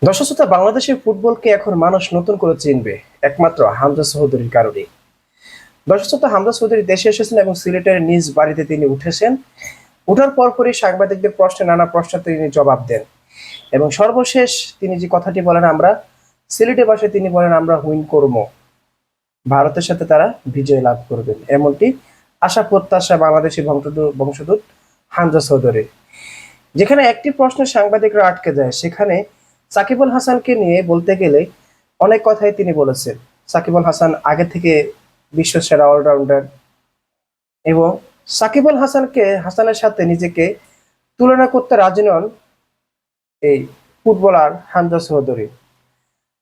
দর্শক শ্রোতা, বাংলাদেশের ফুটবলকে এখন মানুষ নতুন করে চিনবে একমাত্র হামজা চৌধুরীর কারণে। দর্শক শ্রোতা, হামজা চৌধুরী দেশে এসেছেন এবং সিলেটের নিজ বাড়িতে তিনি উঠেছেন। উঠার পরপরই সাংবাদিকদের প্রশ্নে নানা প্রশ্ন তিনি জবাব দেন এবং সর্বশেষ তিনি যে কথাটি বলেন, আমরা সিলেটে ভাষায় তিনি বলেন আমরা উইন করব, ভারতের সাথে তারা বিজয় লাভ করবেন, এমনটি আশা প্রত্যাশা বাংলাদেশি বংশোদ্ভূত হামজা চৌধুরী। যেখানে একটি প্রশ্নে সাংবাদিকরা আটকে যায়, সেখানে সাকিব আল হাসানকে নিয়ে বলতে গেলে অনেক কথাই তিনি বলেছেন। সাকিব আল হাসান আগে থেকে বিশ্ব সেরা অলরাউন্ডার এবং সাকিব আল হাসানের সাথে নিজেকে তুলনা করতে রাজি নন এই ফুটবলার হামজা চৌধুরী।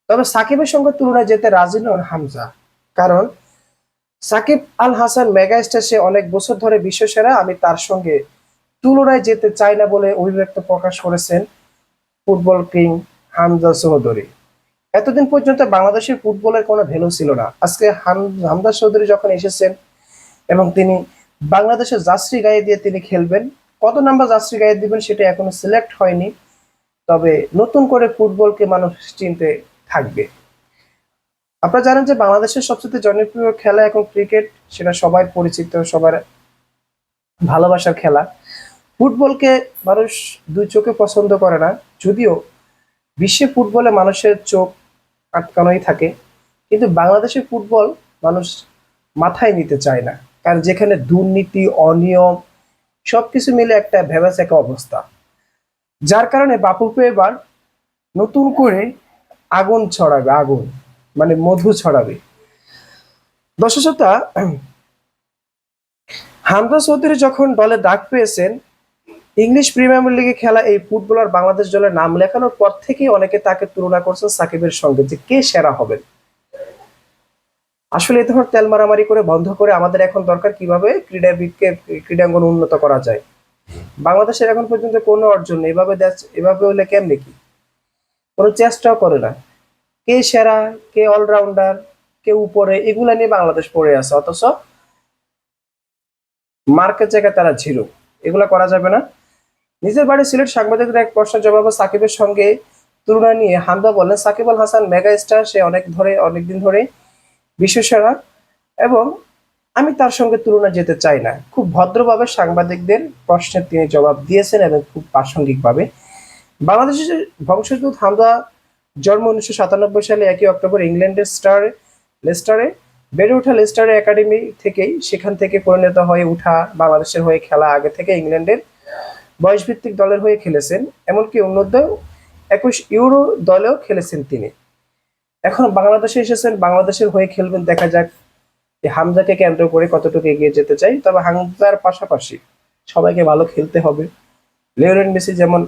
তবে সাকিবের সঙ্গে তুলনায় যেতে রাজি নন হামজা, কারণ সাকিব আল হাসান মেগা স্টার, সে অনেক বছর ধরে বিশ্ব সেরা, আমি তার সঙ্গে তুলনায় যেতে চাই না বলে অভিব্যক্ত প্রকাশ করেছেন ফুটবল কিং হামজা চৌধুরী। এতদিন পর্যন্ত বাংলাদেশের ফুটবলের কোনো ভ্যালু ছিল না। আজকে হামজা চৌধুরী যখন এসেছেন এবং তিনি বাংলাদেশের জার্সি গায়ে দিয়ে তিনি খেলবেন, কত নাম্বার জার্সি গায়ে দিবেন সেটা এখনো সিলেক্ট হয়নি। তবে নতুন করে ফুটবলকে মানুষ চিনতে থাকবে। আপনারা জানেন যে বাংলাদেশের সবচেয়ে জনপ্রিয় খেলা এখন ক্রিকেট, সেটা সবাই পরিচিত, সবার ভালোবাসার খেলা। ফুটবলকে মানুষ দুই চোখে পছন্দ করে না, যদিও বিশ্বে ফুটবলে মানুষের চোখ আটকানোই থাকে, কিন্তু বাংলাদেশের ফুটবল মানুষ মাথায় নিতে চায় না, কারণ যেখানে দুর্নীতি, অনিয়ম সবকিছু মিলে একটা ভেবাচেকা অবস্থা। যার কারণে বাফুফে এবার নতুন করে আগুন ছড়াবে, আগুন মানে মধু ছড়াবে। দর্শক শ্রোতা, হামজা চৌধুরী যখন দলে ডাক পেয়েছেন, ইংলিশ প্রিমিয়ার লিগে খেলা এই ফুটবলার বাংলাদেশ দলের নাম লেখানোর পর থেকেই অনেকে তাকে তুলনা করছেন সাকিবের সঙ্গে, যে কে সেরা হবেন। আসলে এই ধরনের তেল মারামারি করে বন্ধ করে আমাদের এখন দরকার কিভাবে ক্রীড়াবিদকে, ক্রীড়াঙ্গন উন্নত করা যায়। বাংলাদেশের এখন পর্যন্ত কোনো অর্জন নেই। এভাবে হলে কেমনে কি, কোনো চেষ্টাও করে না। কে সেরা, কে অলরাউন্ডার, কে উপরে, এগুলা নিয়ে বাংলাদেশ পড়ে আছে, অথচ মার্কের জায়গায় তারা জিরো। এগুলা করা যাবে না। নিজের বাড়ি সিলেট সাংবাদিকদের এক প্রশ্নের জবাবে সাকিবের সঙ্গে তুলনা নিয়ে হামজা বলেন, সাকিব আল হাসান মেগা স্টার, সে অনেকদিন ধরে বিশ্বসেরা এবং আমি তার সঙ্গে তুলনা যেতে চাই না। খুব ভদ্রভাবে সাংবাদিকদের প্রশ্নের তিনি জবাব দিয়েছেন এবং খুব প্রাসঙ্গিকভাবে। বাংলাদেশের বংশোদ্ভূত হামজা জন্ম 1997 সালে 1 অক্টোবর ইংল্যান্ডের লেস্টারে বেড়ে ওঠা লেস্টারের একাডেমি থেকেই, সেখান থেকে পরিণত হয়ে ওঠা। বাংলাদেশের হয়ে খেলা, আগে থেকে ইংল্যান্ডের বয়সভিত্তিক দলের হয়ে খেলেছেন, এমনকি অনূর্ধ্ব 21 ইউরো দলেও খেলেছেন তিনি। এখন বাংলাদেশে এসেছেন, বাংলাদেশের হয়ে খেলবেন। দেখা যাক যে হামজাকে কেন্দ্র করে কতটুকু এগিয়ে যেতে চাই। তবে হামজার পাশাপাশি সবাইকে ভালো খেলতে হবে। লিওনেল মেসি যেমন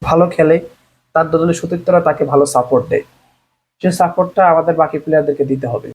ভালো খেলে, তার দলের সতীর্থরা তাকে ভালো সাপোর্ট দেয়, সেই সাপোর্টটা আমাদের বাকি প্লেয়ারদেরকে দিতে হবে।